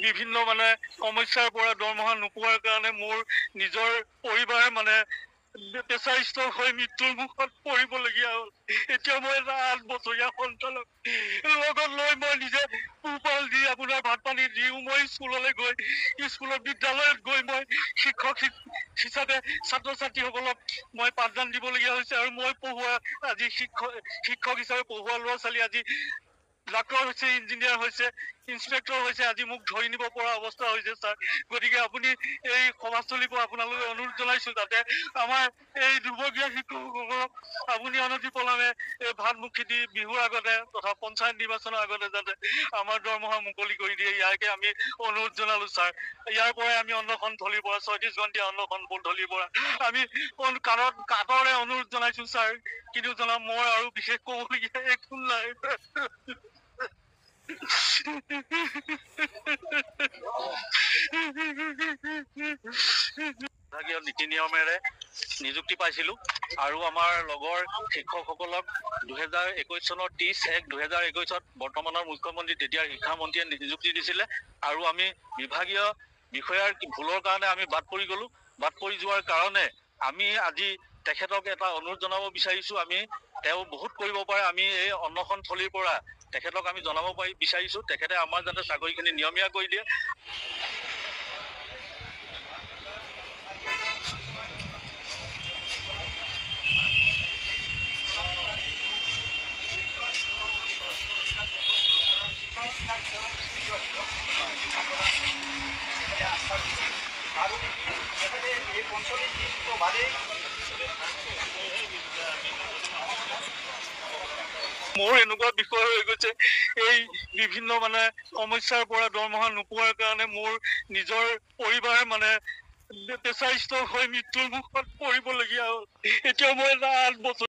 বিভিন্ন সমস্যাৰ পৰা দৰমহা নোপোৱাৰ কাৰণে মোৰ নিজৰ পৰিবাৰ প্ৰেচাৰ ষ্ট্ৰক হৈ মৃত্যুৰ মুখত পৰিবলগীয়া হ'ল। এতিয়া মই এটা 8 বছৰীয়া সন্তানক লগত লৈ মই নিজে পোহপাল দি আপোনাৰ ভাত পানী দিও। মই স্কুললৈ গৈ বিদ্যালয়ত গৈ মই শিক্ষক হিচাপে ছাত্ৰ ছাত্ৰীসকলক মই পাঠদান দিবলগীয়া হৈছে। আৰু মই পঢ়োৱা আজি শিক্ষক হিচাপে পঢ়োৱা ল'ৰা ছোৱালী আজি ডাক্তৰ হৈছে, ইঞ্জিনিয়াৰ হৈছে, ইন্সপেক্টৰ হৈছে, আজি মোক ধৰি নিব পৰা অৱস্থা হৈছে ছাৰ। গতিকে আপুনি এই সমাজস্থলীৰ পৰা আপোনালোকে অনুৰোধ জনাইছো যাতে আমাৰ এই দুৰ্ভগীয়া শিক্ষকসকলক আপুনি অনতি পলমে এই ভাত মুখি দি বিহুৰ আগতে তথা পঞ্চায়ত নিৰ্বাচনৰ আগতে যাতে আমাৰ দৰমহা মুকলি কৰি দিয়ে, ইয়াকে আমি অনুৰোধ জনালো ছাৰ। ইয়াৰ পৰাই আমি অন্নখন থলীৰ পৰা 36 ঘণ্টীয়া অন্নখন থলীৰ পৰা আমি কাতৰে অনুৰোধ জনাইছো ছাৰ। কিন্তু জনাব মই আৰু বিশেষ ক'বলগীয়া একো নাই। বিভাগীয় নীতি নিয়মেৰে নিযুক্তি পাইছিলো আৰু আমাৰ লগৰ শিক্ষকসকলক 2021 চনৰ 30/1/2021 বৰ্তমানৰ মুখ্যমন্ত্ৰী তেতিয়াৰ শিক্ষামন্ত্ৰীয়ে নিযুক্তি দিছিলে। আৰু আমি বিভাগীয় বিষয়াৰ ভুলৰ কাৰণে আমি বাদ পৰি গলো। বাদ পৰি যোৱাৰ কাৰণে আমি আজি তেখেতক এটা অনুৰোধ জনাব বিচাৰিছো। তেওঁ বহুত কৰিব পাৰে। আমি এই অন্নখন থলীৰ পৰা তেখেতক আমি জনাব বিচাৰিছো তেখেতে আমাৰ যাতে চাকৰিখিনি নিয়মীয়া কৰি দিয়ে। মোৰ এনেকুৱা বিষয় হৈ গৈছে, এই বিভিন্ন সমস্যাৰ পৰা দৰমহা নোপোৱাৰ কাৰণে মোৰ নিজৰ পৰিবাৰ প্ৰেচাৰ ষ্ট্ৰক হৈ মৃত্যুৰ মুখত পৰিবলগীয়া হ'ল। এতিয়া মই এটা 8 বছৰ